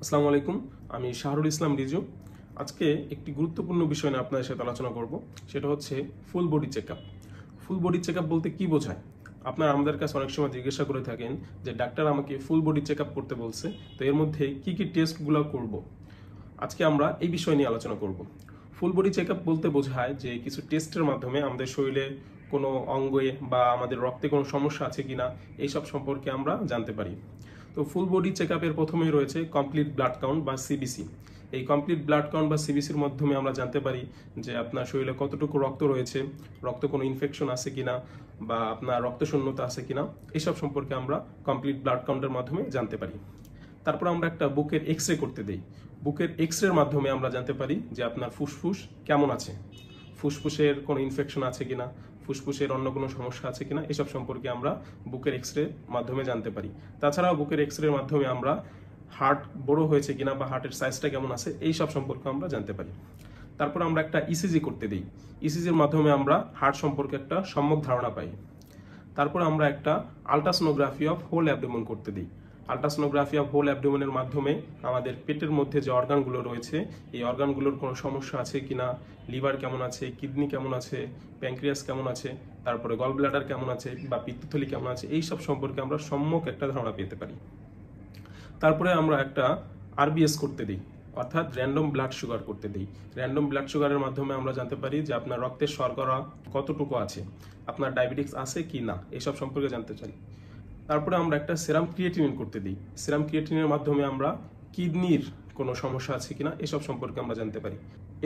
আসসালামু আলাইকুম। আমি শাহরুল ইসলাম রিজু। আজকে একটি গুরুত্বপূর্ণ বিষয় নিয়ে আপনাদের সাথে আলোচনা করব। সেটা হচ্ছে full body checkup. Full body checkup বলতে কি বোঝায়? আপনারা আমাদের কাছে অনেক সময় জিজ্ঞাসা করে থাকেন যে ডাক্তার আমাকে ফুল বডি চেকআপ করতে বলছে, তো এর মধ্যে কি কি টেস্টগুলো করব। আজকে আমরা এই বিষয় নিয়ে আলোচনা করব। ফুল বডি চেকআপ বলতে বোঝায় যে কিছু টেস্টের মাধ্যমে আমাদের শরীরে কোনো অঙ্গে বা আমাদের রক্তে কোনো সমস্যা আছে কিনা এইসব সম্পর্কে আমরা জানতে পারি। তো ফুল বডি চেকআপের প্রথমেই রয়েছে কমপ্লিট ব্লাড কাউন্ট বা সিবিসি। এই কমপ্লিট ব্লাড কাউন্ট বা সিবিসির মাধ্যমে আমরা জানতে পারি যে আপনার শরীরে কতটুকু রক্ত রয়েছে, রক্তে কোনো ইনফেকশন আছে কিনা বা আপনার রক্তশূন্যতা আছে কিনা, এইসব সম্পর্কে আমরা কমপ্লিট ব্লাড কাউন্টের মাধ্যমে জানতে পারি। তারপর আমরা একটা বুকের এক্স রে করতে দিই। বুকের এক্স রের মাধ্যমে আমরা জানতে পারি যে আপনার ফুসফুস কেমন আছে, ফুসফুসের কোনো ইনফেকশন আছে কিনা, ফুসফুসের অন্য কোনো সমস্যা আছে কিনা, এসব সম্পর্কে আমরা বুকের এক্স রে মাধ্যমে জানতে পারি। তাছাড়াও বুকের এক্স রের মাধ্যমে আমরা হার্ট বড় হয়েছে কিনা বা হার্টের সাইজটা কেমন আছে এই সব সম্পর্কে আমরা জানতে পারি। তারপর আমরা একটা ইসিজি করতে দিই। ইসিজির মাধ্যমে আমরা হার্ট সম্পর্কে একটা সম্যক ধারণা পাই। তারপর আমরা একটা আলট্রাসোনোগ্রাফি অফ হোল অ্যাবডোমেন করতে দিই। আলট্রাসোনোগ্রাফি অফ হোল অ্যাবডোমেনের মাধ্যমে আমাদের পেটের মধ্যে যে অর্গানগুলো রয়েছে এই অর্গানগুলোর কোনো সমস্যা আছে কিনা, লিভার কেমন আছে, কিডনি কেমন আছে, প্যানক্রিয়াস কেমন আছে, তারপরে গল ব্লাডার কেমন আছে বা পিত্তথলি কেমন আছে, এই সব সম্পর্কে আমরা সম্যক একটা ধারণা পেতে পারি। তারপরে আমরা একটা আরবিএস করতে দিই, অর্থাৎ র্যান্ডম ব্লাড সুগার করতে দিই। র্যান্ডম ব্লাড সুগারের মাধ্যমে আমরা জানতে পারি যে আপনার রক্তের শর্করা কতটুকু আছে, আপনার ডায়াবেটিস আছে কি না, এসব সম্পর্কে জানতে চাই। তারপরে আমরা একটা সেরাম ক্রিয়েটিনিন করতে দিই। সেরাম ক্রিয়েটিনিনের মাধ্যমে আমরা কিডনির কোনো সমস্যা আছে কিনা এসব সম্পর্কে আমরা জানতে পারি।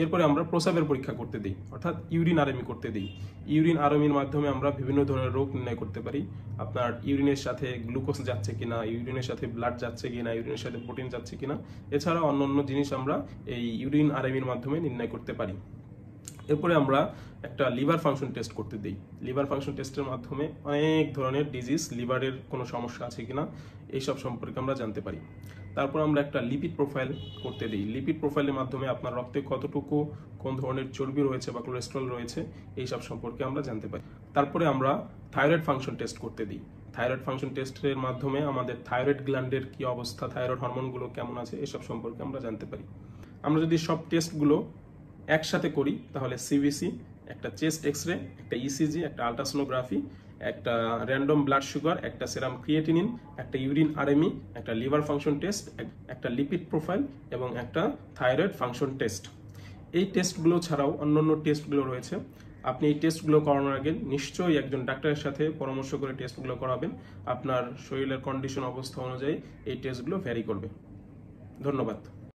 এরপরে আমরা প্রস্রাবের পরীক্ষা করতে দিই, অর্থাৎ ইউরিন আরএমই করতে দিই। ইউরিন আরএমির মাধ্যমে আমরা বিভিন্ন ধরনের রোগ নির্ণয় করতে পারি। আপনার ইউরিনের সাথে গ্লুকোজ যাচ্ছে কিনা, ইউরিনের সাথে ব্লাড যাচ্ছে কিনা, ইউরিনের সাথে প্রোটিন যাচ্ছে কিনা, এছাড়াও অন্যান্য জিনিস আমরা এই ইউরিন আরএমির মাধ্যমে নির্ণয় করতে পারি। এরপরে আমরা একটা লিভার ফাংশন টেস্ট করতে দিই। লিভার ফাংশন টেস্টের মাধ্যমে অনেক ধরনের ডিজিজ, লিভারের কোনো সমস্যা আছে কিনা এইসব সম্পর্কে আমরা জানতে পারি। তারপর আমরা একটা লিপিড প্রোফাইল করতে দিই। লিপিড প্রোফাইলের মাধ্যমে আপনার রক্তে কতটুকু কোন ধরনের চর্বি রয়েছে বা কোলেস্ট্রল রয়েছে এইসব সম্পর্কে আমরা জানতে পারি। তারপরে আমরা থাইরয়েড ফাংশন টেস্ট করতে দিই। থাইরয়েড ফাংশন টেস্টের মাধ্যমে আমাদের থাইরয়েড গ্ল্যান্ডের কি অবস্থা, থাইরয়েড হরমোনগুলো কেমন আছে এসব সম্পর্কে আমরা জানতে পারি। আমরা যদি সব টেস্টগুলো একসাথে করি তাহলে সিবিসি, একটা চেস্ট এক্স রে, একটা ইসিজি, একটা আলট্রাসোনোগ্রাফি, একটা র্যান্ডম ব্লাড সুগার, একটা সেরাম ক্রিয়েটিনিন, একটা ইউরিন আরএমই, একটা লিভার ফাংশন টেস্ট, একটা লিপিড প্রোফাইল এবং একটা থাইরয়েড ফাংশন টেস্ট। এই টেস্টগুলো ছাড়াও অন্যান্য টেস্টগুলো রয়েছে। আপনি এই টেস্টগুলো করানোর আগে নিশ্চয়ই একজন ডাক্তারের সাথে পরামর্শ করে টেস্টগুলো করাবেন। আপনার শরীরের কন্ডিশন অবস্থা অনুযায়ী এই টেস্টগুলো ভ্যারি করবে। ধন্যবাদ।